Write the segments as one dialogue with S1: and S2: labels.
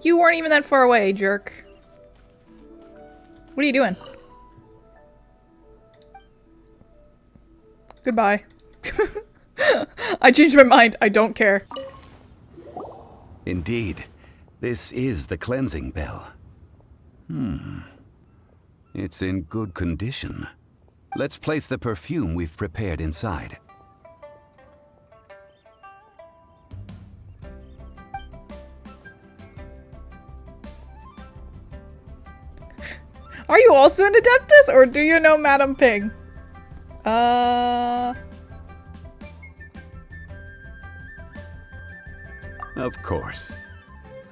S1: you weren't even that far away, jerk. What are you doing? Goodbye. I changed my mind. I don't care.
S2: Indeed. This is the cleansing bell. It's in good condition. Let's place the perfume we've prepared inside.
S1: Are you also an Adeptus, or do you know Madam Ping?
S2: Of course.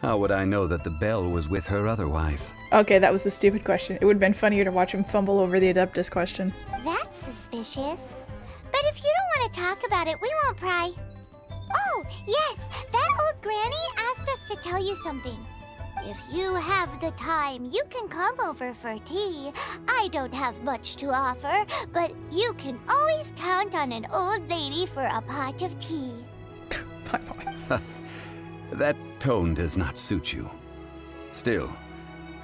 S2: How would I know that the bell was with her otherwise?
S1: Okay, that was a stupid question. It would have been funnier to watch him fumble over the Adeptus question.
S3: That's suspicious. But if you don't want to talk about it, we won't pry. Oh, yes, that old granny asked us to tell you something. If you have the time, you can come over for tea. I don't have much to offer, but you can always count on an old lady for a pot of tea.
S2: That tone does not suit you. Still,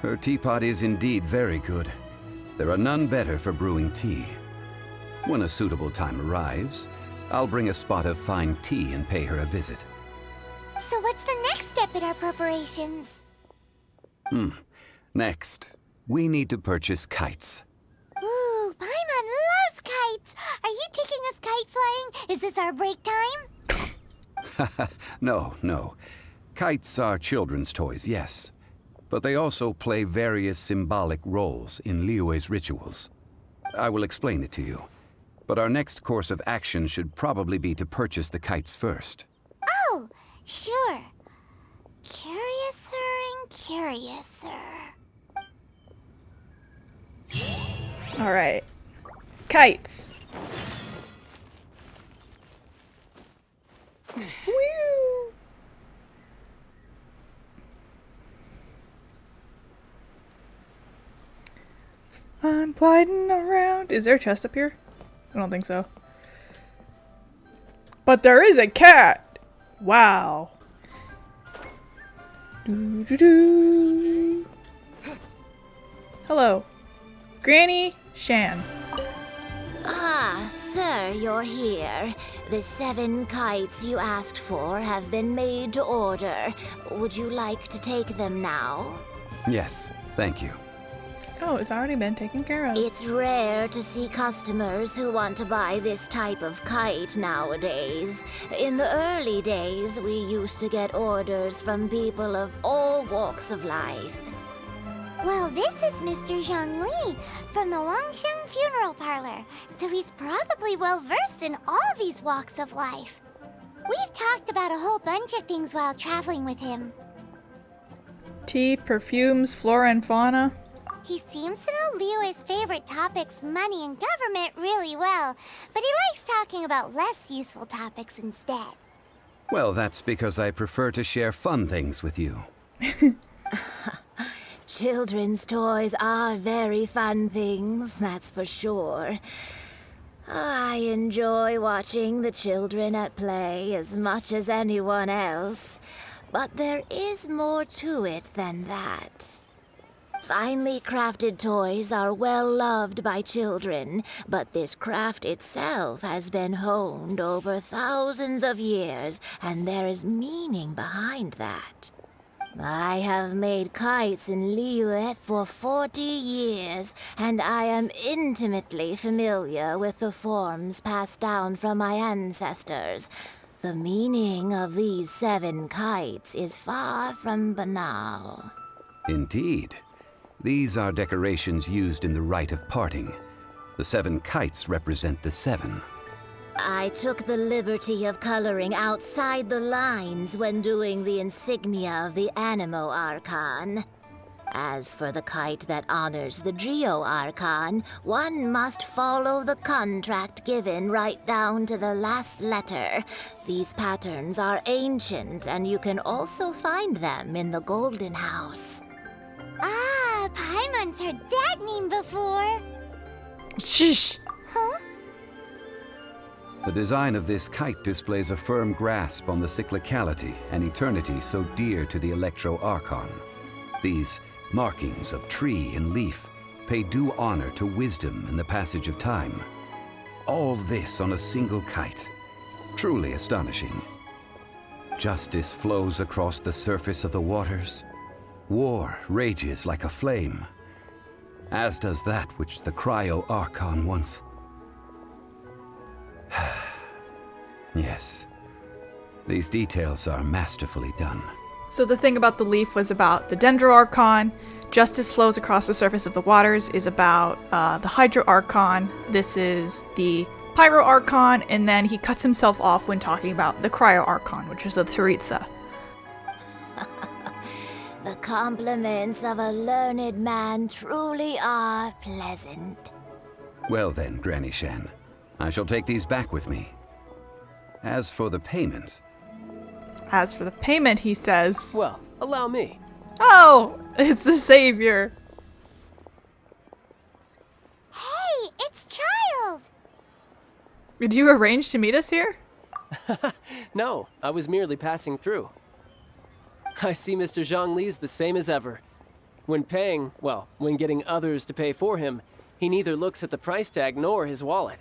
S2: her teapot is indeed very good. There are none better for brewing tea. When a suitable time arrives, I'll bring a spot of fine tea and pay her a visit.
S3: So what's the next step in our preparations?
S2: Next, we need to purchase kites.
S3: Ooh, Paimon loves kites! Are you taking us kite flying? Is this our break time?
S2: No. Kites are children's toys, yes. But they also play various symbolic roles in Liyue's rituals. I will explain it to you. But our next course of action should probably be to purchase the kites first.
S3: Oh, sure. Curiouser and curiouser.
S1: Alright. Kites. Woo! I'm gliding around. Is there a chest up here? I don't think so. But there is a cat! Wow. Doo -doo -doo. Hello. Granny Shan.
S4: Ah, sir, you're here. The 7 kites you asked for have been made to order. Would you like to take them now?
S2: Yes, thank you.
S1: Oh, it's already been taken care of.
S4: It's rare to see customers who want to buy this type of kite nowadays. In the early days, we used to get orders from people of all walks of life.
S3: Well, this is Mr. Zhang Li from the Wangsheng Funeral Parlor, so he's probably well-versed in all these walks of life. We've talked about a whole bunch of things while traveling with him.
S1: Tea, perfumes, flora and fauna.
S3: He seems to know Liyue's favorite topics, money and government, really well, but he likes talking about less useful topics instead.
S2: Well, that's because I prefer to share fun things with you.
S4: Children's toys are very fun things, that's for sure. I enjoy watching the children at play as much as anyone else, but there is more to it than that. Finely crafted toys are well loved by children, but this craft itself has been honed over thousands of years, and there is meaning behind that. I have made kites in Liyue for 40 years, and I am intimately familiar with the forms passed down from my ancestors. The meaning of these 7 kites is far from banal.
S2: Indeed. These are decorations used in the Rite of Parting. The 7 kites represent the 7.
S4: I took the liberty of coloring outside the lines when doing the insignia of the Animo Archon. As for the kite that honors the Geo Archon, one must follow the contract given right down to the last letter. These patterns are ancient, and you can also find them in the Golden House.
S3: Ah, Paimon's heard that name before.
S1: Shh!
S3: Huh?
S2: The design of this kite displays a firm grasp on the cyclicality and eternity so dear to the Electro-Archon. These markings of tree and leaf pay due honor to wisdom and the passage of time. All this on a single kite. Truly astonishing. Justice flows across the surface of the waters. War rages like a flame, as does that which the Cryo-Archon once... Yes, these details are masterfully done.
S1: So the thing about the leaf was about the Dendro-Archon. Justice flows across the surface of the waters is about the Hydro-Archon. This is the Pyro-Archon, and then he cuts himself off when talking about the Cryo-Archon, which is the Tsaritsa.
S4: The compliments of a learned man truly are pleasant.
S2: Well then, Granny Shan, I shall take these back with me. As for the payment...
S1: As for the payment, he says...
S5: Well, allow me.
S1: Oh! It's the savior!
S3: Hey, it's Child!
S1: Did you arrange to meet us here?
S5: No, I was merely passing through. I see Mr. Zhongli's the same as ever. When paying, well, when getting others to pay for him, he neither looks at the price tag nor his wallet.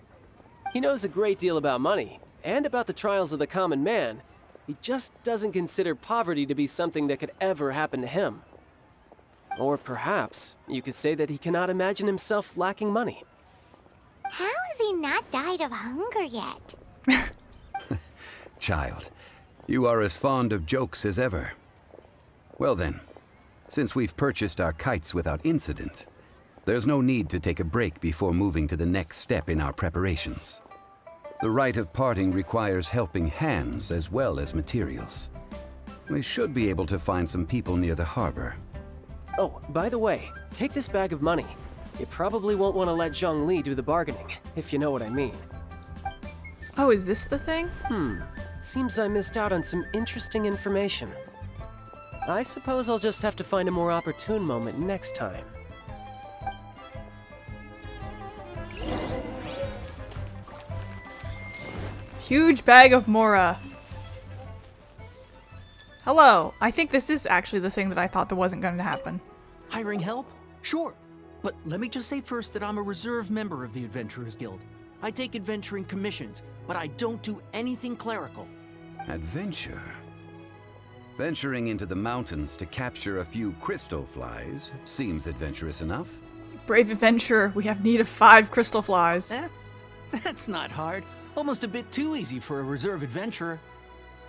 S5: He knows a great deal about money, and about the trials of the common man. He just doesn't consider poverty to be something that could ever happen to him. Or perhaps you could say that he cannot imagine himself lacking money.
S3: How has he not died of hunger yet?
S2: Child, you are as fond of jokes as ever. Well then, since we've purchased our kites without incident, there's no need to take a break before moving to the next step in our preparations. The Rite of Parting requires helping hands as well as materials. We should be able to find some people near the harbor.
S5: Oh, by the way, take this bag of money. You probably won't want to let Zhongli do the bargaining, if you know what I mean.
S1: Oh, is this the thing?
S5: Seems I missed out on some interesting information. I suppose I'll just have to find a more opportune moment next time.
S1: Huge bag of Mora. Hello. I think this is actually the thing that I thought that wasn't going to happen.
S6: Hiring help? Sure. But let me just say first that I'm a reserve member of the Adventurers Guild. I take adventuring commissions, but I don't do anything clerical.
S2: Adventure? Venturing into the mountains to capture a few crystal flies seems adventurous enough.
S1: Brave adventurer, we have need of 5 crystal flies.
S6: That's not hard. Almost a bit too easy for a reserve adventurer.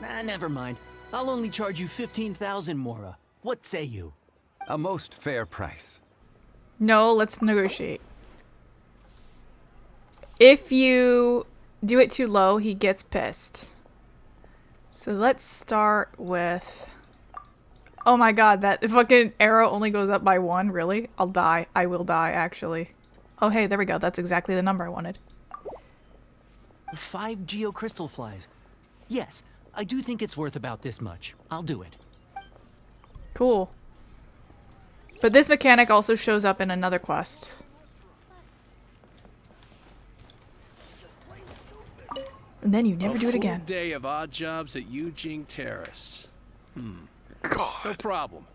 S6: Never mind. I'll only charge you 15,000 Mora. What say you?
S2: A most fair price.
S1: No, let's negotiate. If you do it too low, he gets pissed. So let's start with... Oh my god, that fucking arrow only goes up by 1, really? I'll die. I will die, actually. Oh hey, there we go. That's exactly the number I wanted.
S6: 5 geocrystal flies. Yes, I do think it's worth about this much. I'll do it.
S1: Cool. But this mechanic also shows up in another quest. And then you never do it again.
S7: A full day of odd jobs at Eugene Terrace.
S1: God.
S7: No problem.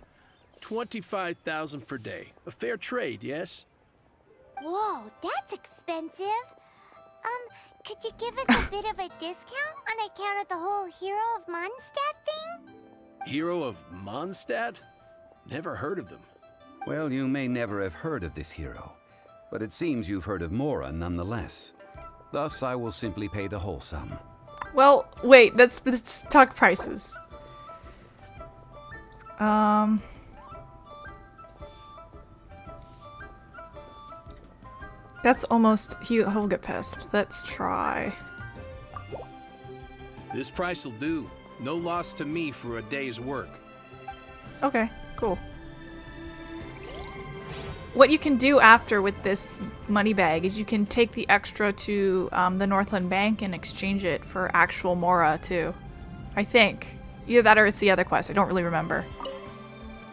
S7: 25,000 per day. A fair trade, yes?
S3: Whoa, that's expensive. Could you give us a bit of a discount on account of the whole Hero of Mondstadt thing?
S7: Hero of Mondstadt? Never heard of them.
S2: Well, you may never have heard of this hero, but it seems you've heard of Mora nonetheless. Thus, I will simply pay the whole sum.
S1: Well, wait, let's talk prices. That's almost... He'll get pissed. Let's try.
S7: This price will do. No loss to me for a day's work.
S1: Okay, cool. What you can do after with this money bag is you can take the extra to the Northland Bank and exchange it for actual Mora, too. I think. Either that or it's the other quest. I don't really remember.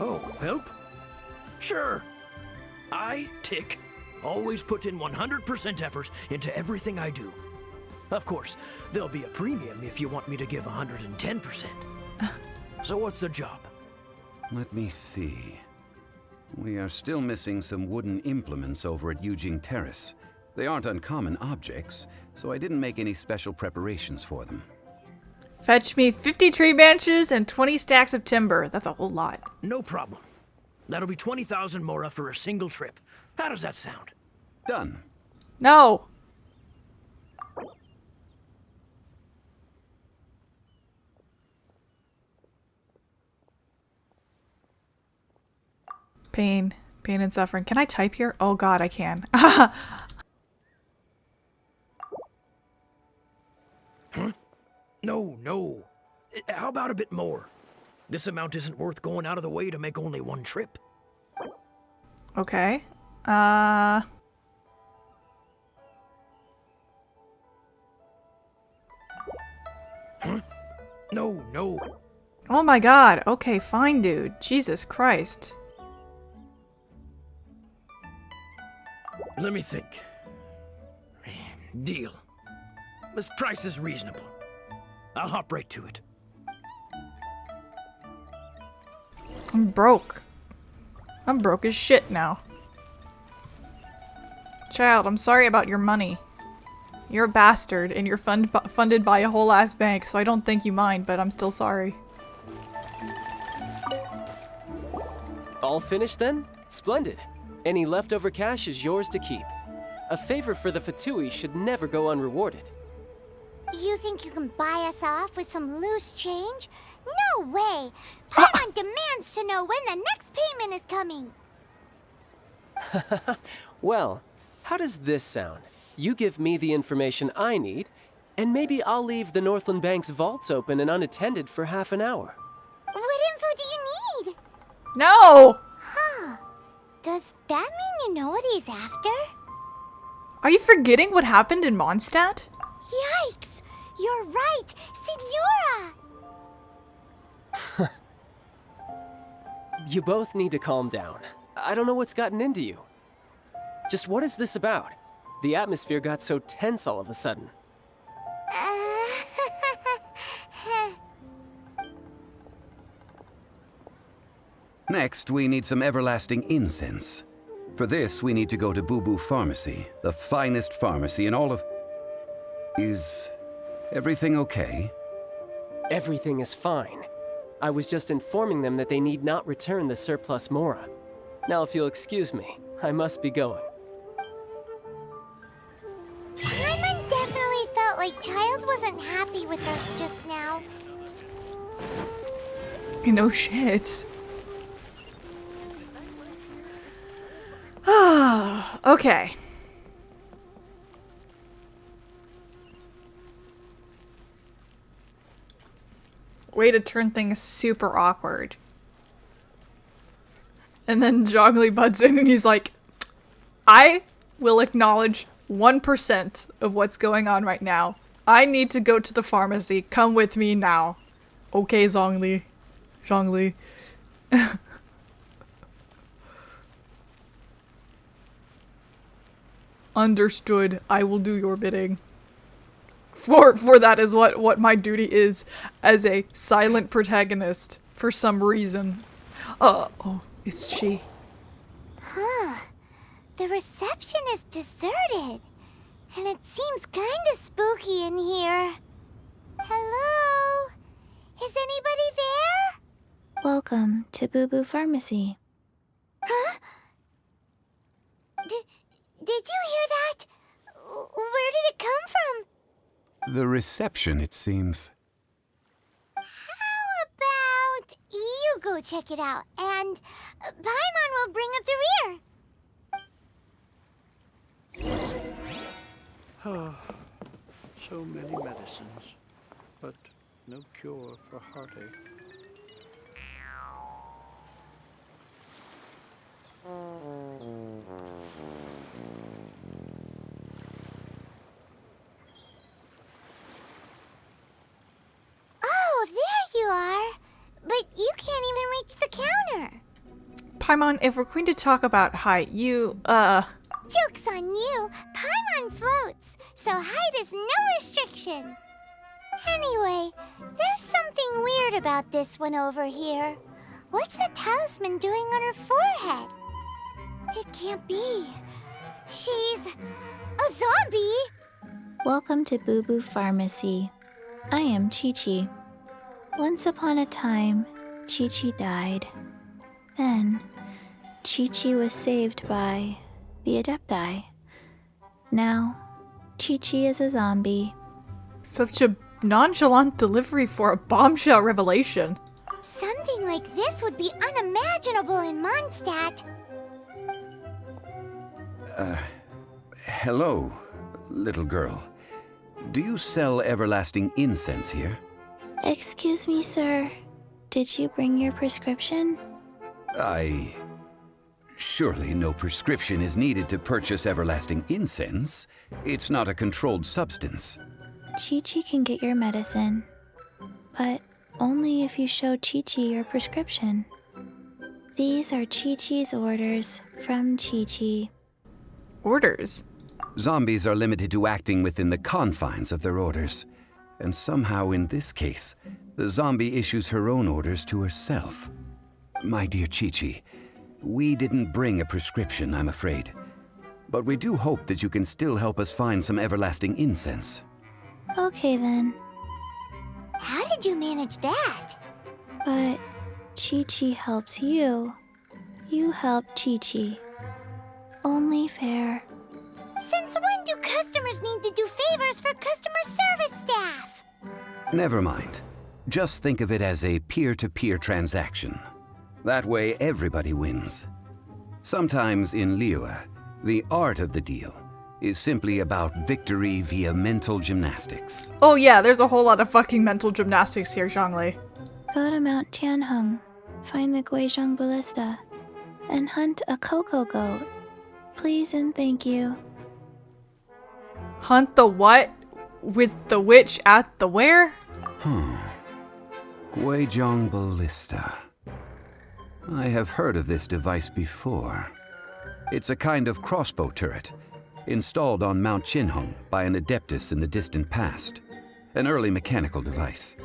S8: Oh, help? Sure. I, Tick, always put in 100% effort into everything I do. Of course, there'll be a premium if you want me to give 110%. So what's the job?
S2: Let me see. We are still missing some wooden implements over at Eugene Terrace. They aren't uncommon objects, so I didn't make any special preparations for them.
S1: Fetch me 50 tree branches and 20 stacks of timber. That's a whole lot.
S8: No problem. That'll be 20,000 mora for a single trip. How does that sound?
S2: Done.
S1: No. Pain. Pain and suffering. Can I type here? Oh god, I can.
S8: Huh? No. How about a bit more? This amount isn't worth going out of the way to make only one trip.
S1: Okay.
S8: No.
S1: Oh my god. Okay, fine, dude. Jesus Christ.
S8: Let me think. Deal. This price is reasonable. I'll hop right to it.
S1: I'm broke. I'm broke as shit now. Child, I'm sorry about your money. You're a bastard, and you're funded by a whole ass bank, so I don't think you mind, but I'm still sorry.
S5: All finished then? Splendid. Any leftover cash is yours to keep. A favor for the Fatui should never go unrewarded.
S3: You think you can buy us off with some loose change? No way! Paimon demands to know when the next payment is coming!
S5: Well, how does this sound? You give me the information I need, and maybe I'll leave the Northland Bank's vaults open and unattended for half an hour.
S3: What info do you need?
S1: No!
S3: Huh. Does that mean you know what he's after?
S1: Are you forgetting what happened in Mondstadt?
S3: Yikes! You're right! Signora!
S5: You both need to calm down. I don't know what's gotten into you. Just what is this about? The atmosphere got so tense all of a sudden.
S2: Next, we need some everlasting incense. For this, we need to go to Boo Boo Pharmacy, the finest pharmacy in all of... Is everything okay?
S5: Everything is fine. I was just informing them that they need not return the surplus mora. Now, if you'll excuse me, I must be going.
S3: Paimon definitely felt like Child wasn't happy with us just now.
S1: No shit. Okay. Way to turn things super awkward. And then Zhongli butts in and he's like, I will acknowledge 1% of what's going on right now. I need to go to the pharmacy. Come with me now. Okay, Zhongli. Zhongli. Understood. I will do your bidding. For that is what my duty is as a silent protagonist for some reason. Oh, it's she.
S3: Huh. The reception is deserted. And it seems kinda spooky in here. Hello? Is anybody there?
S9: Welcome to Boo Boo Pharmacy.
S3: Huh? Did you hear that? Where did it come from?
S2: The reception, it seems.
S3: How about you go check it out, and Paimon will bring up the rear.
S7: So many medicines, but no cure for heartache.
S3: Oh, there you are. But you can't even reach the counter.
S1: Paimon, if we're going to talk about height, you,
S3: Joke's on you. Paimon floats. so height is no restriction. Anyway, there's something weird about this one over here. What's the talisman doing on her forehead? It can't be. She's a zombie!
S9: Welcome to Boo Boo Pharmacy. I am Chi-Chi. Once upon a time, Chi-Chi died. Then, Chi-Chi was saved by the Adepti. Now, Chi-Chi is a zombie.
S1: Such a nonchalant delivery for a bombshell revelation.
S3: Something like this would be unimaginable in Mondstadt.
S2: Hello, little girl. Do you sell everlasting incense here?
S9: Excuse me, sir. Did you bring your prescription?
S2: Surely no prescription is needed to purchase everlasting incense. It's not a controlled substance.
S9: Chi-Chi can get your medicine, but only if you show Chi-Chi your prescription. These are Chi-Chi's orders from Chi-Chi.
S1: Orders?
S2: Zombies are limited to acting within the confines of their orders. And somehow in this case, the zombie issues her own orders to herself. My dear Chi-Chi, we didn't bring a prescription, I'm afraid. But we do hope that you can still help us find some everlasting incense.
S9: Okay then,
S3: How did you manage that?
S9: but Chi-Chi helps you. You help Chi-Chi. Only fair.
S3: Since when do customers need to do favors for customer service staff?
S2: Never mind. Just think of it as a peer-to-peer transaction. That way everybody wins. Sometimes in Liyue, the art of the deal is simply about victory via mental gymnastics.
S1: Oh yeah, there's a whole lot of fucking mental gymnastics here, Zhongli.
S9: Go to Mount Tianheng, find the Guizhong Ballista, and hunt a cocoa goat. Please and thank you.
S1: Hunt the what? With the witch at the where?
S2: Guizhong Ballista. I have heard of this device before. It's a kind of crossbow turret, installed on Mount Tianheng by an adeptus in the distant past. An early mechanical device.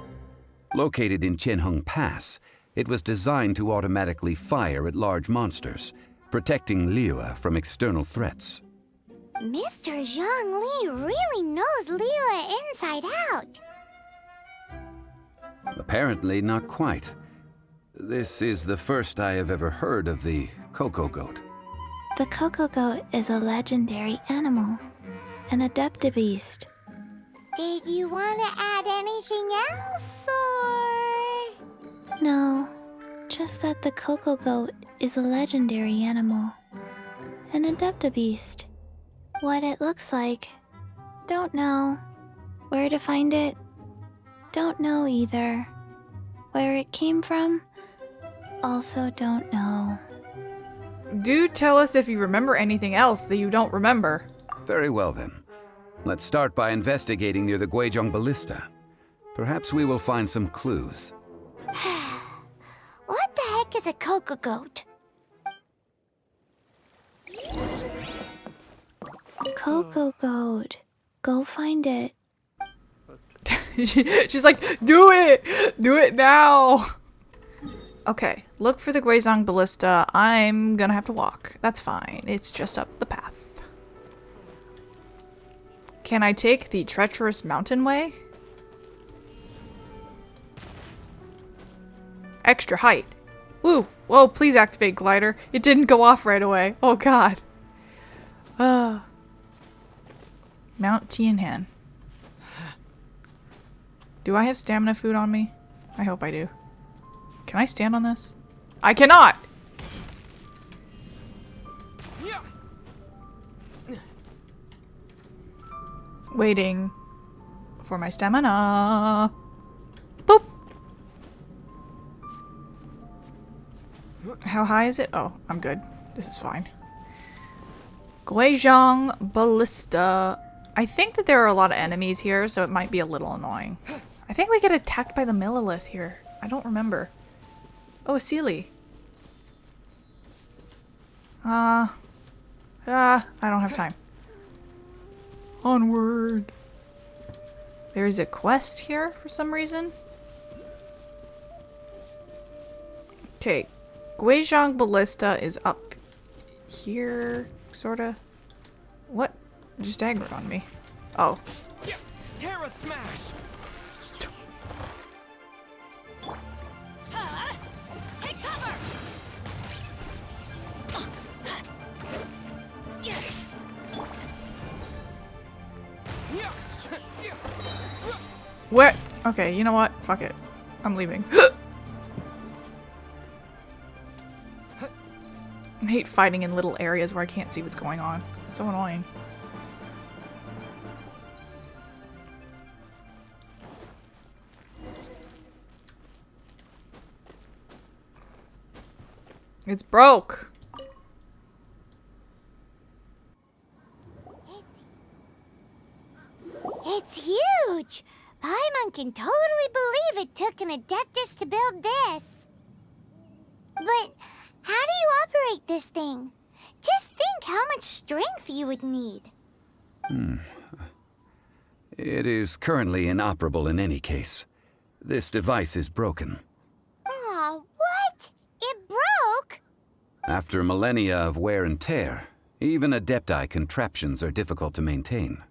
S2: Located in Tianheng Pass, it was designed to automatically fire at large monsters, protecting Liyue from external threats.
S3: Mr. Zhang Li really knows Liyue inside out.
S2: Apparently not quite. This is the first I have ever heard of the cocoa goat.
S9: The cocoa goat is a legendary animal, an adeptabeast.
S3: Did you want to add anything else, or...?
S9: No, just that the cocoa goat is a legendary animal, an adeptabeast. What it looks like, don't know. Where to find it, don't know either. Where it came from, also don't know.
S1: Do tell us if you remember anything else that you don't remember.
S2: Very well then. Let's start by investigating near the Guizhong Ballista. Perhaps we will find some clues.
S3: What the heck is a cocoa goat?
S9: Cocoa goat. Go find it.
S1: She's like, do it! Do it now! Okay, look for the Guizhong Ballista. I'm gonna have to walk. That's fine. It's just up the path. Can I take the treacherous mountain way? Extra height. Woo! Whoa, please activate glider. It didn't go off right away. Oh god. Mount Tianhan. Do I have stamina food on me? I hope I do. Can I stand on this? I cannot! Waiting for my stamina. Boop! How high is it? Oh, I'm good. This is fine. Guizhong Ballista. I think that there are a lot of enemies here, so it might be a little annoying. I think we get attacked by the Millilith here. I don't remember. Oh, Sealy. I don't have time. Onward. There's a quest here for some reason. Okay. Guizhong Ballista is up here, sorta. What? Just aggroed on me. Oh.
S10: Terra Smash! Take cover!
S1: Where? Okay, you know what? Fuck it. I'm leaving. I hate fighting in little areas where I can't see what's going on. It's so annoying. It's broke.
S3: It's huge! Paimon can totally believe it took an Adeptus to build this. But how do you operate this thing? Just think how much strength you would need.
S2: It is currently inoperable in any case. This device is broken.
S3: Aw, what? It broke?
S2: After millennia of wear and tear, even Adepti contraptions are difficult to maintain.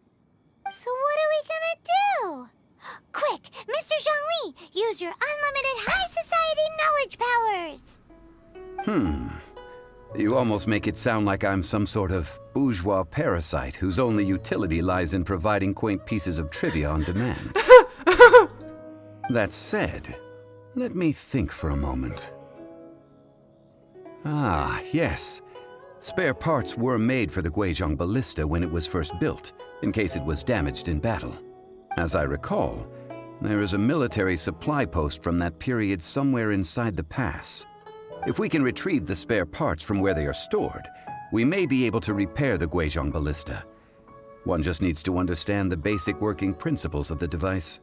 S3: So what are we gonna do? Quick, Mr. Zhongli, use your unlimited high society knowledge powers!
S2: You almost make it sound like I'm some sort of bourgeois parasite whose only utility lies in providing quaint pieces of trivia on demand. That said, let me think for a moment. Ah, yes. Spare parts were made for the Guizhong Ballista when it was first built, in case it was damaged in battle. As I recall, there is a military supply post from that period somewhere inside the pass. If we can retrieve the spare parts from where they are stored, we may be able to repair the Guizhong Ballista. One just needs to understand the basic working principles of the device.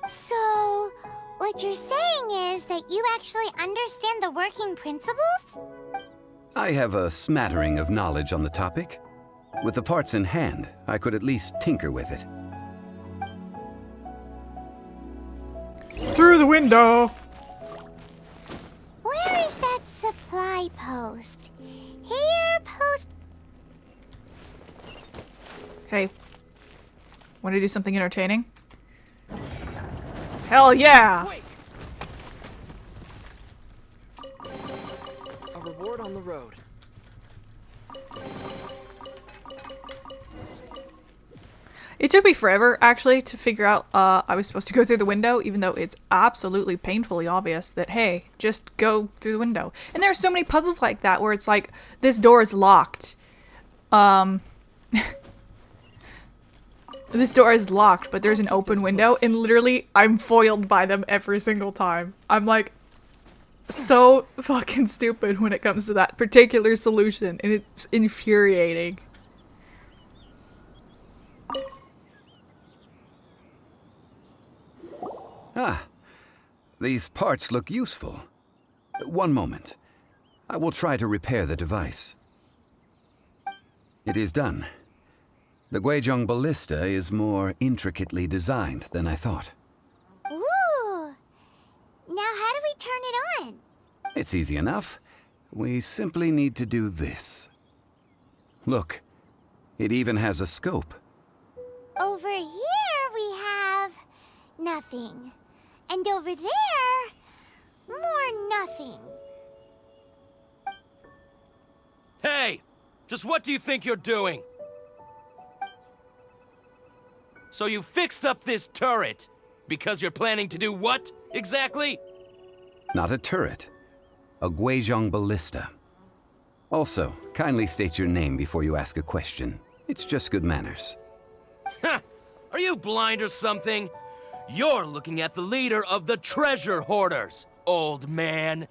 S3: So, what you're saying is that you actually understand the working principles?
S2: I have a smattering of knowledge on the topic. With the parts in hand, I could at least tinker with it.
S1: Through the window!
S3: Where is that supply post? Here, post.
S1: Hey. Want to do something entertaining? Hell yeah!
S10: Wait! A reward on the road.
S1: It took me forever, actually, to figure out I was supposed to go through the window, even though it's absolutely painfully obvious that, hey, just go through the window. And there are so many puzzles like that where it's like, this door is locked. This door is locked, but there's an open window, and literally, I'm foiled by them every single time. I'm like, so fucking stupid when it comes to that particular solution, and it's infuriating.
S2: Ah, these parts look useful. One moment. I will try to repair the device. It is done. The Guizhong Ballista is more intricately designed than I thought.
S3: Ooh! Now how do we turn it on?
S2: It's easy enough. We simply need to do this. Look, it even has a scope.
S3: Over here we have nothing. And over there, more nothing.
S10: Hey! Just what do you think you're doing? So you fixed up this turret because you're planning to do what, exactly?
S2: Not a turret. A Guizhong Ballista. Also, kindly state your name before you ask a question. It's just good manners.
S10: Ha! Are you blind or something? You're looking at the leader of the treasure hoarders, old man.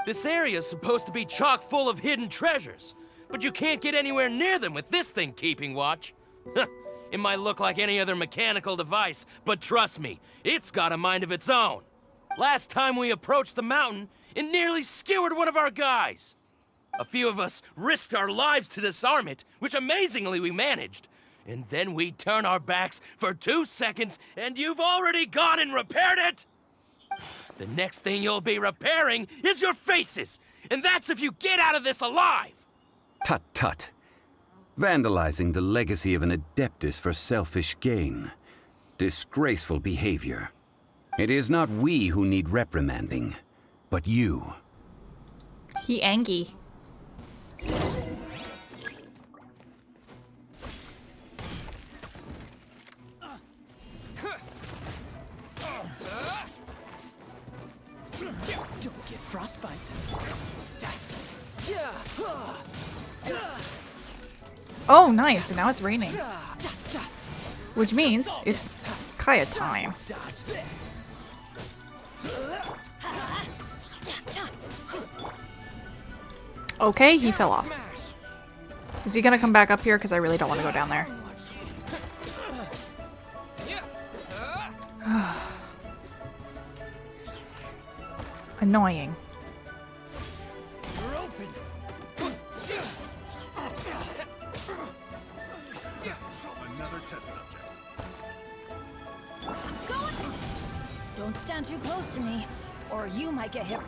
S10: This area's supposed to be chock full of hidden treasures, but you can't get anywhere near them with this thing keeping watch. It might look like any other mechanical device, but trust me, it's got a mind of its own. Last time we approached the mountain, it nearly skewered one of our guys. A few of us risked our lives to disarm it, which amazingly we managed. and then we turn our backs for 2 seconds, and you've already gone and repaired it? The next thing you'll be repairing is your faces, and that's if you get out of this alive!
S2: Tut tut. Vandalizing the legacy of an Adeptus for selfish gain. Disgraceful behavior. It is not we who need reprimanding, but you.
S1: He angry.
S8: Don't get frostbite.
S1: Oh, nice. And now it's raining. Which means it's Kaya time.
S8: Dodge this.
S1: Okay, he fell off. Is he gonna come back up here? Because I really don't want to go down there. Annoying.
S11: Another test subject.
S4: Don't stand too close to me, or you might get hit.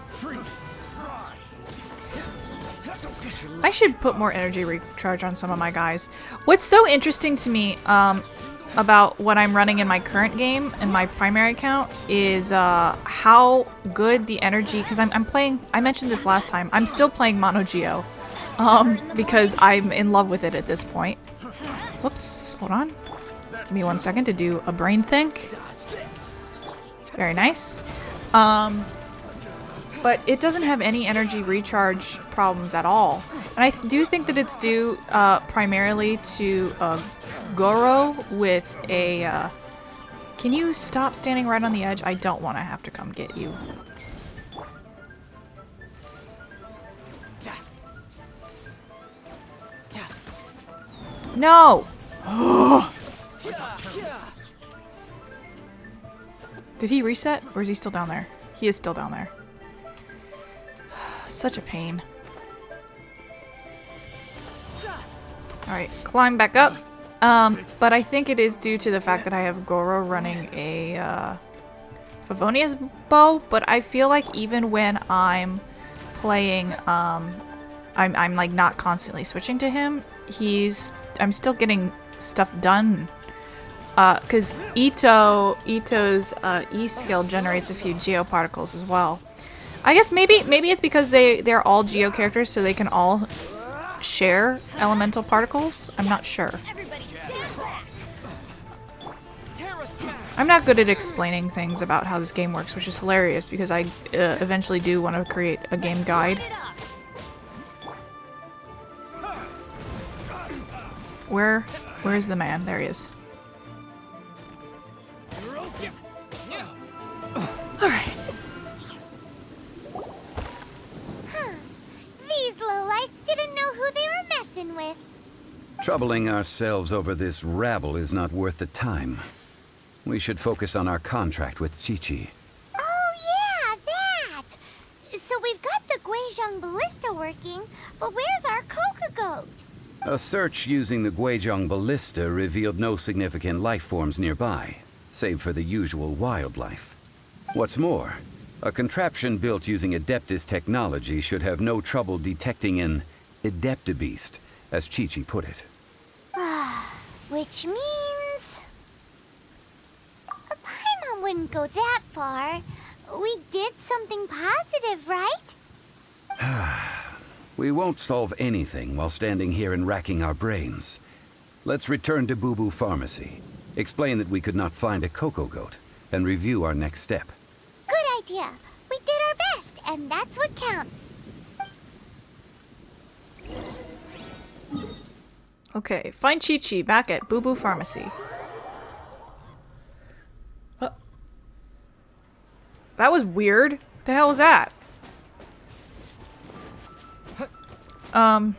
S8: Freeze.
S1: I should put more energy recharge on some of my guys. What's so interesting to me about what I'm running in my current game and my primary account is how good the energy, because I'm playing, I mentioned this last time, I'm still playing Mono Geo because I'm in love with it at this point. Whoops, hold on. Give me 1 second to do a brain think. Very nice. But it doesn't have any energy recharge problems at all. And I do think that it's due primarily to Goro with a... Can you stop standing right on the edge? I don't want to have to come get you. No! Did he reset? Or is he still down there? He is still down there. Such a pain. Alright, climb back up. But I think it is due to the fact that I have Goro running a Favonia's bow, but I feel like even when I'm playing, I'm like not constantly switching to him, I'm still getting stuff done. Because Ito's E skill generates a few geoparticles as well. I guess maybe it's because they're all geo characters, so they can all share elemental particles. I'm not sure. I'm not good at explaining things about how this game works, which is hilarious because I eventually do want to create a game guide. Where's the man? There he is. Alright.
S3: These lowlifes didn't know who they were messing with.
S2: Troubling ourselves over this rabble is not worth the time. We should focus on our contract with Chi-Chi.
S3: Oh yeah, that! So we've got the Guizhong Ballista working, but where's our Coca Goat?
S2: A search using the Guizhong Ballista revealed no significant life forms nearby, save for the usual wildlife. What's more, a contraption built using Adeptus technology should have no trouble detecting an Adeptabeast, as Chi-Chi put it.
S3: Which means... Paimon wouldn't go that far. We did something positive, right?
S2: We won't solve anything while standing here and racking our brains. Let's return to Boo Boo Pharmacy, explain that we could not find a Coco Goat, and review our next step.
S3: Good idea. We did our best, and that's what counts.
S1: Okay, find Chi-Chi back at Boo Boo Pharmacy. That was weird. What the hell was that? I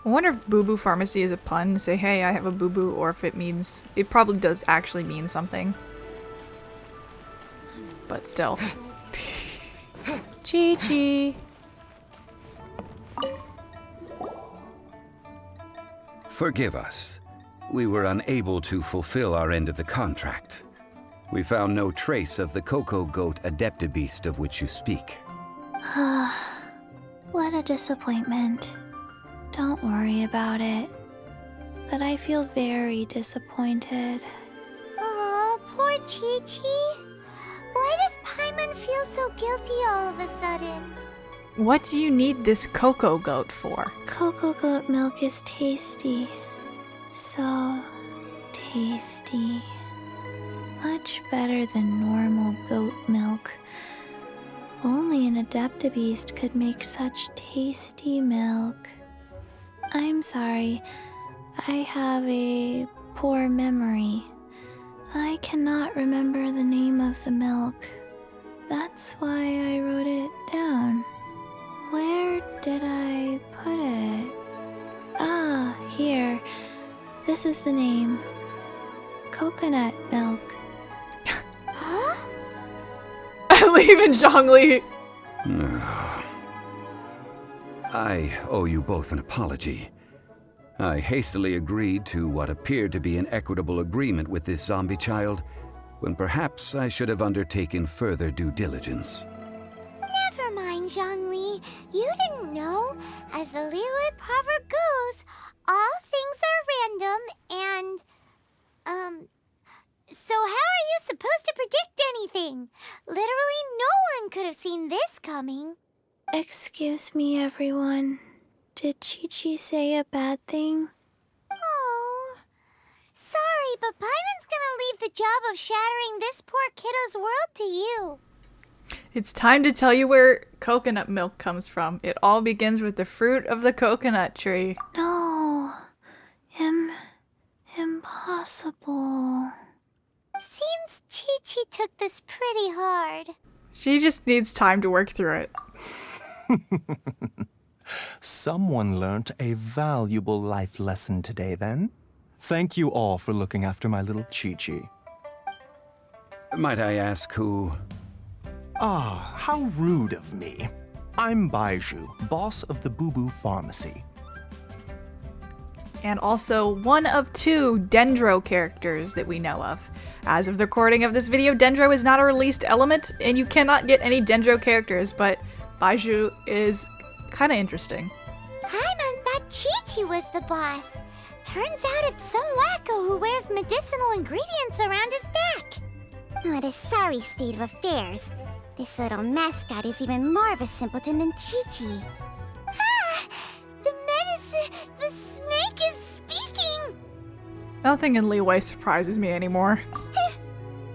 S1: wonder if Boo Boo Pharmacy is a pun to say, hey, I have a boo-boo, or if it means... It probably does actually mean something. But still. Chi-Chi.
S2: Forgive us. We were unable to fulfill our end of the contract. We found no trace of the Cocoa Goat Adeptabeast of which you speak.
S9: What a disappointment. Don't worry about it. But I feel very disappointed.
S3: Aw, poor Chi-Chi. Why does Paimon feel so guilty all of a sudden?
S1: What do you need this cocoa goat for?
S9: Cocoa goat milk is tasty. So tasty. Much better than normal goat milk. Only an Adeptabeast could make such tasty milk. I'm sorry. I have a poor memory. I cannot remember the name of the milk. That's why I wrote it down. Where did I put it? Ah, here. This is the name. Coconut milk.
S3: Huh?
S1: Leaving Zhongli.
S2: I owe you both an apology. I hastily agreed to what appeared to be an equitable agreement with this zombie child, when perhaps I should have undertaken further due diligence.
S3: Never mind, Zhongli. You didn't know. As the Liyue proverb goes, all things are random and, so how are you supposed to predict anything? Literally no one could have seen this coming.
S9: Excuse me, everyone. Did Chi-Chi say a bad thing?
S3: Oh, sorry, but Paimon's gonna leave the job of shattering this poor kiddo's world to you.
S1: It's time to tell you where coconut milk comes from. It all begins with the fruit of the coconut tree.
S9: No. Impossible.
S3: Seems Chi-Chi took this pretty hard.
S1: She just needs time to work through it.
S12: Someone learnt a valuable life lesson today, then. Thank you all for looking after my little Chi-Chi.
S2: Might I ask who?
S12: Ah, how rude of me. I'm Baiju, boss of the Boo Boo Pharmacy.
S1: And also one of 2 Dendro characters that we know of. As of the recording of this video, Dendro is not a released element, and you cannot get any Dendro characters, but Baiju is kind of interesting.
S3: Paimon thought Chi-Chi was the boss. Turns out it's some wacko who wears medicinal ingredients around his neck. What a sorry state of affairs. This little mascot is even more of a simpleton than Chi-Chi. Ah! The snake is speaking!
S1: Nothing in Liyue surprises me anymore.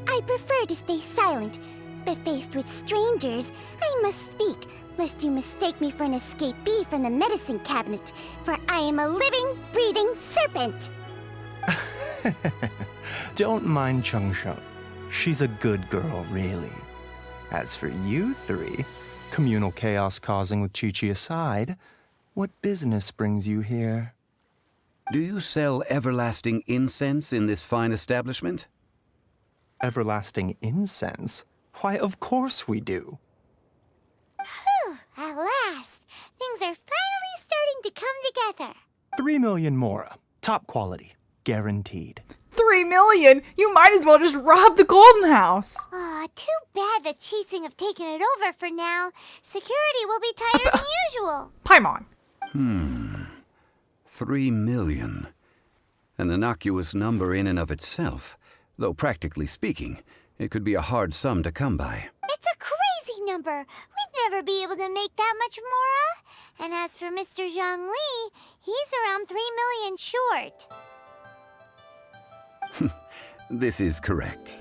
S3: I prefer to stay silent, but faced with strangers, I must speak, lest you mistake me for an escapee from the medicine cabinet, for I am a living, breathing serpent!
S12: Don't mind Chung Sheng. She's a good girl, really. As for you 3, communal chaos causing with Chi-Chi aside, what business brings you here?
S2: Do you sell everlasting incense in this fine establishment?
S12: Everlasting incense? Why, of course we do.
S3: Whew, at last! Things are finally starting to come together.
S12: 3 million mora. Top quality. Guaranteed.
S1: 3 million? You might as well just rob the Golden House.
S3: Aw, too bad the Chising have taken it over for now. Security will be tighter than usual.
S1: Paimon.
S2: 3 million. An innocuous number in and of itself, though practically speaking, it could be a hard sum to come by.
S3: It's a crazy number. We'd never be able to make that much mora. And as for Mr. Zhongli, he's around 3 million short.
S2: This is correct.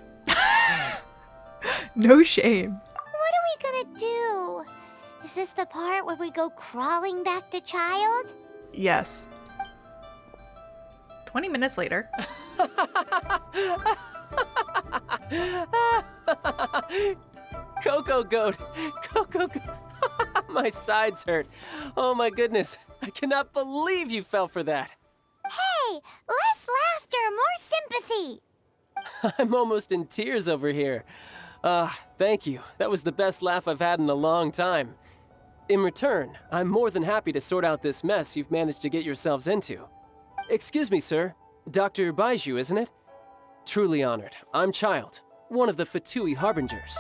S1: No shame.
S3: What are we gonna do? Is this the part where we go crawling back to child?
S1: Yes. 20 minutes later.
S5: Cocoa Goat! Cocoa Goat! My sides hurt. Oh my goodness. I cannot believe you fell for that.
S3: Hey, less laughter, more sympathy.
S5: I'm almost in tears over here. Thank you. That was the best laugh I've had in a long time. In return, I'm more than happy to sort out this mess you've managed to get yourselves into. Excuse me, sir. Dr. Baiju, isn't it? Truly honored. I'm Child, one of the Fatui Harbingers.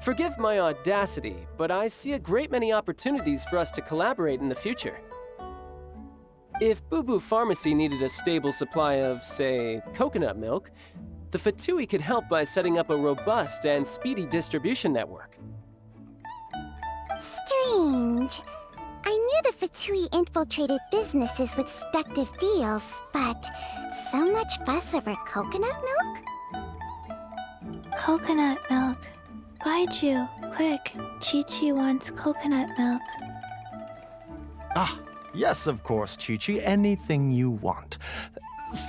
S5: Forgive my audacity, but I see a great many opportunities for us to collaborate in the future. If Boo Boo Pharmacy needed a stable supply of, say, coconut milk, the Fatui could help by setting up a robust and speedy distribution network.
S3: Strange. I knew the Fatui infiltrated businesses with seductive deals, but so much fuss over coconut milk?
S9: Coconut milk. Baiju, quick. Chi-Chi wants coconut milk.
S12: Ah, yes, of course, Chi-Chi. Anything you want.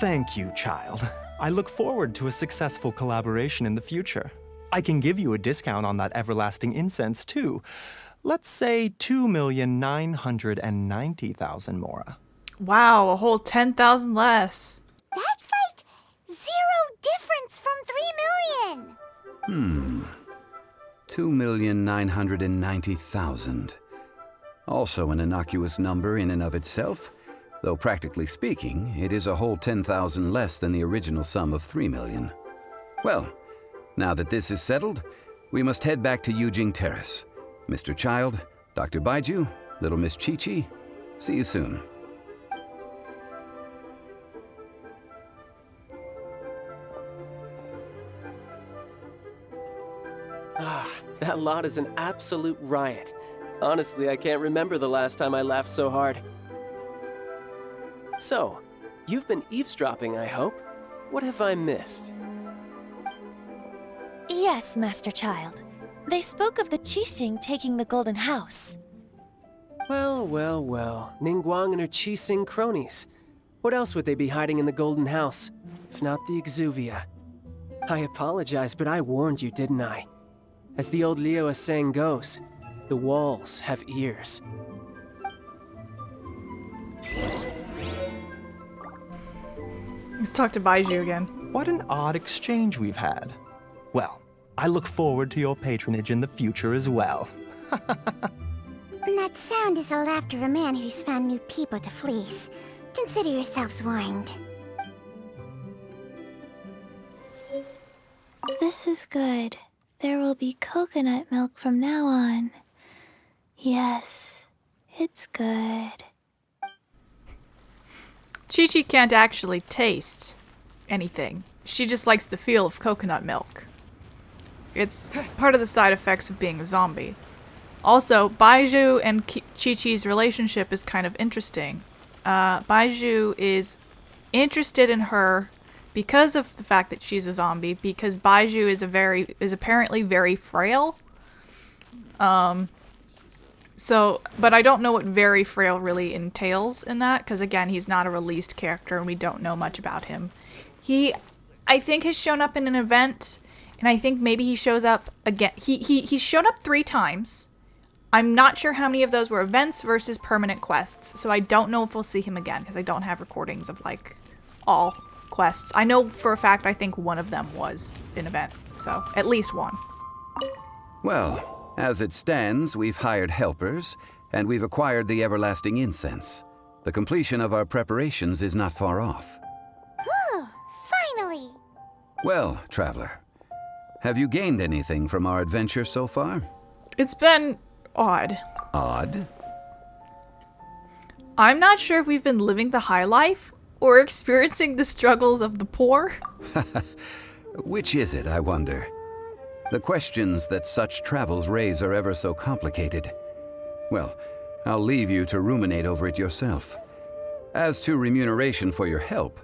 S12: Thank you, child. I look forward to a successful collaboration in the future. I can give you a discount on that everlasting incense, too. Let's say 2,990,000 mora.
S1: Wow, a whole 10,000 less.
S3: That's like 0 difference from 3 million!
S2: 2,990,000. Also an innocuous number in and of itself, though practically speaking, it is a whole 10,000 less than the original sum of 3 million. Well, now that this is settled, we must head back to Yujing Terrace. Mr. Child, Dr. Baiju, Little Miss Chi-Chi, see you soon.
S5: Ah, that lot is an absolute riot. Honestly, I can't remember the last time I laughed so hard. So, you've been eavesdropping, I hope? What have I missed?
S13: Yes, Master Child. They spoke of the Qixing taking the Golden House.
S5: Well, well, well. Ningguang and her Qixing cronies. What else would they be hiding in the Golden House, if not the Exuvia? I apologize, but I warned you, didn't I? As the old Liu saying goes, the walls have ears.
S1: Let's talk to Baiju again.
S12: What an odd exchange we've had. Well, I look forward to your patronage in the future as well.
S3: That sound is the laughter of a man who's found new people to fleece. Consider yourselves warned.
S9: This is good. There will be coconut milk from now on. Yes, it's good.
S1: Chi-Chi can't actually taste anything. She just likes the feel of coconut milk. It's part of the side effects of being a zombie. Also, Baiju and Chi-Chi's relationship is kind of interesting. Baiju is interested in her because of the fact that she's a zombie, because Baiju is apparently very frail. But I don't know what very frail really entails in that, because again, he's not a released character and we don't know much about him. I think has shown up in an event, and I think maybe he shows up again. He's shown up 3 times. I'm not sure how many of those were events versus permanent quests, so I don't know if we'll see him again, because I don't have recordings of, like, all quests. I know for a fact I think one of them was an event, so at least one.
S2: Well, as it stands, we've hired helpers, and we've acquired the everlasting incense. The completion of our preparations is not far off.
S3: Whew, finally!
S2: Well, traveler, have you gained anything from our adventure so far?
S1: It's been odd.
S2: Odd?
S1: I'm not sure if we've been living the high life or experiencing the struggles of the poor.
S2: Which is it, I wonder? The questions that such travels raise are ever so complicated. Well, I'll leave you to ruminate over it yourself. As to remuneration for your help,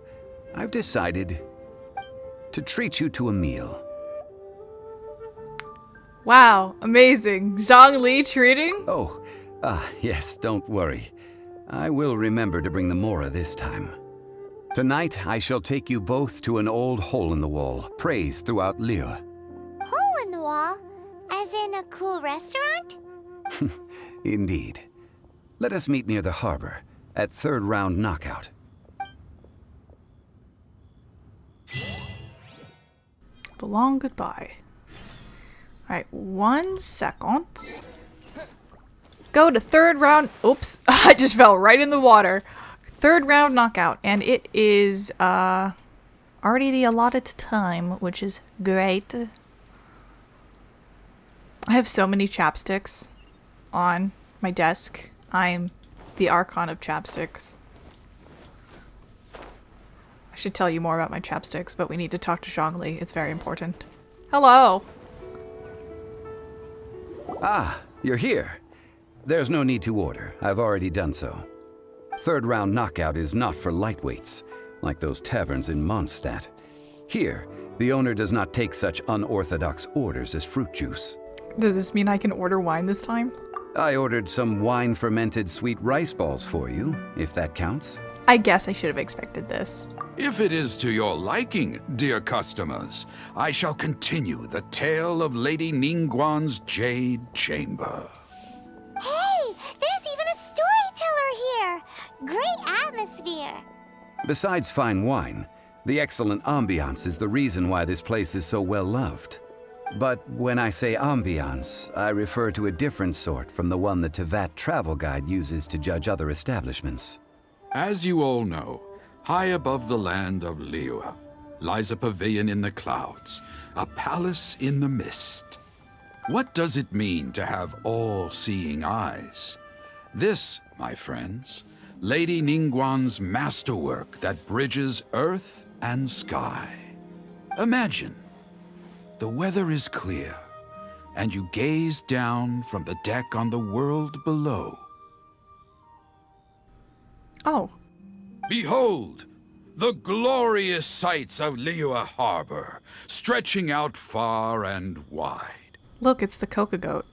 S2: I've decided to treat you to a meal.
S1: Wow, amazing. Zhang Li treating?
S2: Oh, yes, don't worry. I will remember to bring the Mora this time. Tonight, I shall take you both to an old hole in the wall, praised throughout Liu.
S3: Hole in the wall? As in a cool restaurant?
S2: Indeed. Let us meet near the harbor, at 3rd round knockout.
S1: The long goodbye. Alright, 1 second. Go to 3rd round. Oops, I just fell right in the water. Third round knockout, and it is already the allotted time, which is great. I have so many chapsticks on my desk. I'm the Archon of chapsticks. I should tell you more about my chapsticks, but we need to talk to Zhongli. It's very important. Hello!
S2: Ah, you're here. There's no need to order. I've already done so. Third round knockout is not for lightweights, like those taverns in Mondstadt. Here, the owner does not take such unorthodox orders as fruit juice.
S1: Does this mean I can order wine this time?
S2: I ordered some wine-fermented sweet rice balls for you, if that counts.
S1: I guess I should have expected this.
S11: If it is to your liking, dear customers, I shall continue the tale of Lady Ningguang's Jade Chamber.
S3: Hey, there's even a storyteller here. Great atmosphere.
S2: Besides fine wine, the excellent ambiance is the reason why this place is so well loved. But when I say ambiance, I refer to a different sort from the one the Tevat travel guide uses to judge other establishments.
S11: As you all know, high above the land of Liyue lies a pavilion in the clouds, a palace in the mist. What does it mean to have all-seeing eyes? This, my friends, Lady Ningguang's masterwork that bridges earth and sky. Imagine, the weather is clear, and you gaze down from the deck on the world below.
S1: Oh.
S11: Behold, the glorious sights of Liyue Harbor, stretching out far and wide.
S1: Look, it's the Coca Goat.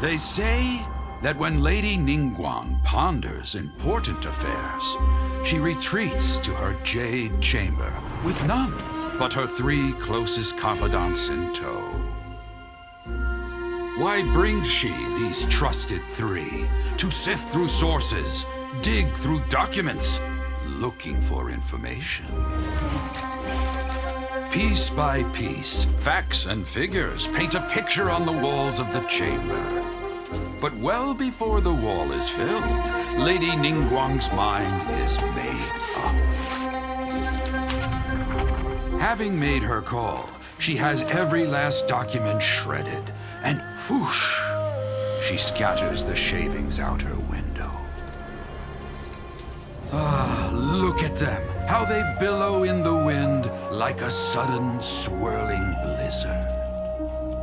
S11: They say that when Lady Ningguang ponders important affairs, she retreats to her jade chamber with none but her 3 closest confidants in tow. Why brings she these trusted 3 to sift through sources, dig through documents, looking for information? Piece by piece, facts and figures paint a picture on the walls of the chamber. But well before the wall is filled, Lady Ningguang's mind is made up. Having made her call, she has every last document shredded, and whoosh, she scatters the shavings out her window. Ah, look at them, how they billow in the wind like a sudden swirling blizzard.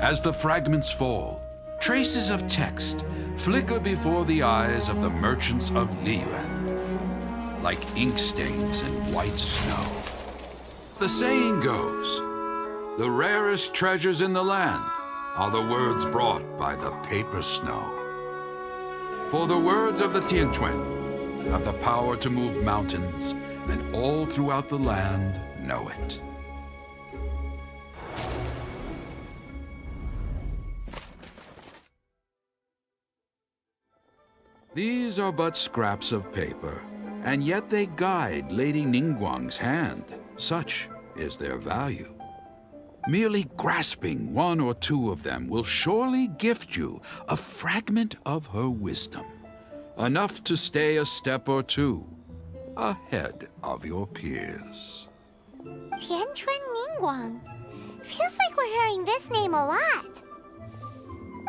S11: As the fragments fall, traces of text flicker before the eyes of the merchants of Liyue, like ink stains in white snow. The saying goes, the rarest treasures in the land are the words brought by the paper snow. For the words of the Tianquan have the power to move mountains, and all throughout the land know it. These are but scraps of paper, and yet they guide Lady Ningguang's hand. Such is their value. Merely grasping 1 or 2 of them will surely gift you a fragment of her wisdom, enough to stay a step or 2 ahead of your peers.
S3: Tianquan Ningguang. Feels like we're hearing this name a lot.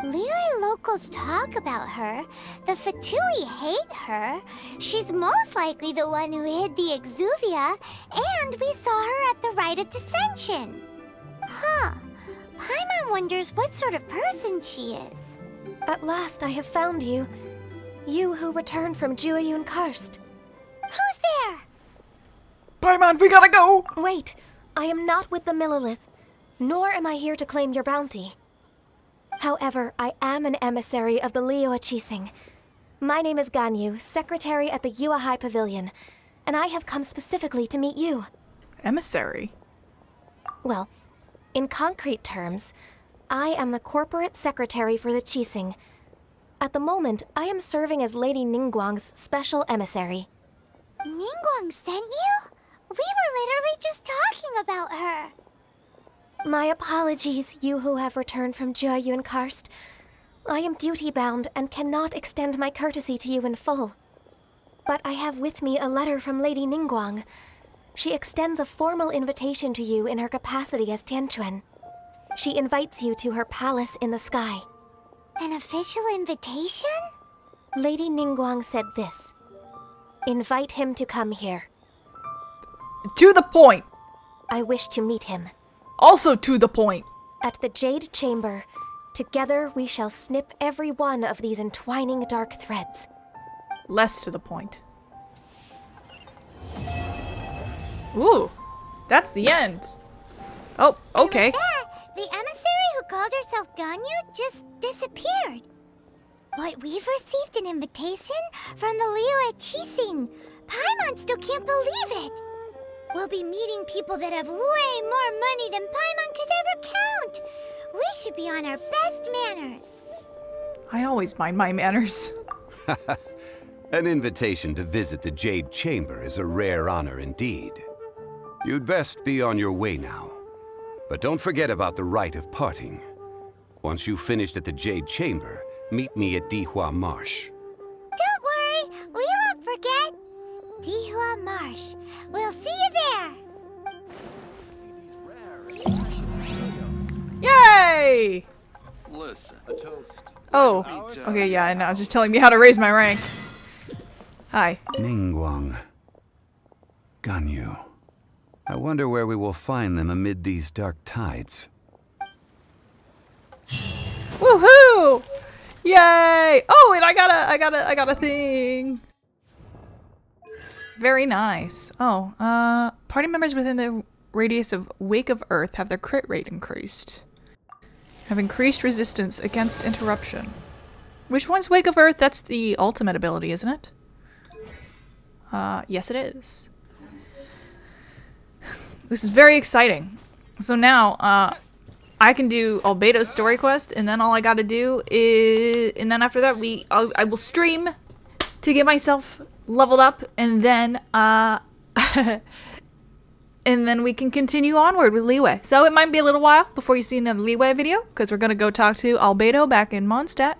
S3: Liyue locals talk about her. The Fatui hate her. She's most likely the one who hid the Exuvia, and we saw her at the Rite of Dissension. Huh. Paimon wonders what sort of person she is.
S13: At last I have found you. You who returned from Jueyun Karst.
S3: Who's there?
S1: Paimon, we gotta go!
S13: Wait, I am not with the Millilith, nor am I here to claim your bounty. However, I am an emissary of the Liyue Qixing. My name is Ganyu, secretary at the Yuehai Pavilion, and I have come specifically to meet you.
S1: Emissary?
S13: Well, in concrete terms, I am the corporate secretary for the Qixing. At the moment, I am serving as Lady Ningguang's special emissary.
S3: Ningguang sent you? We were literally just talking about her.
S13: My apologies, you who have returned from Jueyun Karst. I am duty-bound and cannot extend my courtesy to you in full. But I have with me a letter from Lady Ningguang. She extends a formal invitation to you in her capacity as Tianquan. She invites you to her palace in the sky.
S3: An official invitation?
S13: Lady Ningguang said this. Invite him to come here.
S1: To the point.
S13: I wish to meet him.
S1: Also to the point.
S13: At the Jade Chamber, together we shall snip every one of these entwining dark threads.
S1: Less to the point. Ooh, that's the end. Oh, okay.
S3: And with that, the emissary who called herself Ganyu just disappeared. But we've received an invitation from the Liyue Qixing. Paimon still can't believe it. We'll be meeting people that have way more money than Paimon could ever count. We should be on our best manners.
S1: I always mind my manners.
S2: An invitation to visit the Jade Chamber is a rare honor indeed. You'd best be on your way now. But don't forget about the Rite of Parting. Once you've finished at the Jade Chamber, meet me at Dihua Marsh.
S3: Don't worry, we won't forget. Dihua Marsh. We'll see you there.
S1: Yay!
S7: Listen, a toast.
S1: Oh, okay, yeah, I know. It's just telling me how to raise my rank. Hi.
S2: Ningguang. Ganyu. I wonder where we will find them amid these dark tides.
S1: Woohoo! Yay! Oh, and I got a thing. Very nice. Oh, party members within the radius of Wake of Earth have their crit rate increased. Have increased resistance against interruption. Which one's Wake of Earth? That's the ultimate ability, isn't it? Yes it is. This is very exciting. So now, I can do Albedo's story quest, and then all I gotta do is... And then after that, I will stream to get myself leveled up, and then, and then we can continue onward with Liyue. So it might be a little while before you see another Liyue video, because we're gonna go talk to Albedo back in Mondstadt.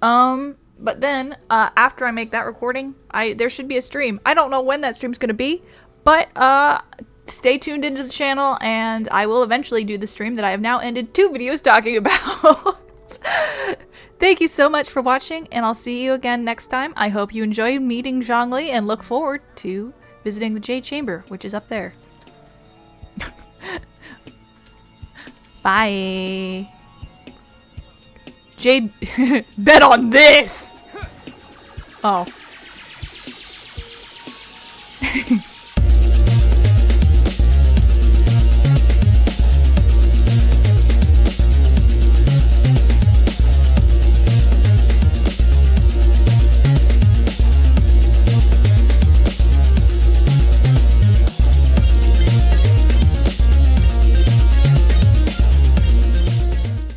S1: But then, after I make that recording, there should be a stream. I don't know when that stream's gonna be, but, stay tuned into the channel, and I will eventually do the stream that I have now ended 2 videos talking about. Thank you so much for watching, and I'll see you again next time. I hope you enjoyed meeting Zhongli, and look forward to visiting the Jade Chamber, which is up there. Bye. Jade, bet on this! Oh.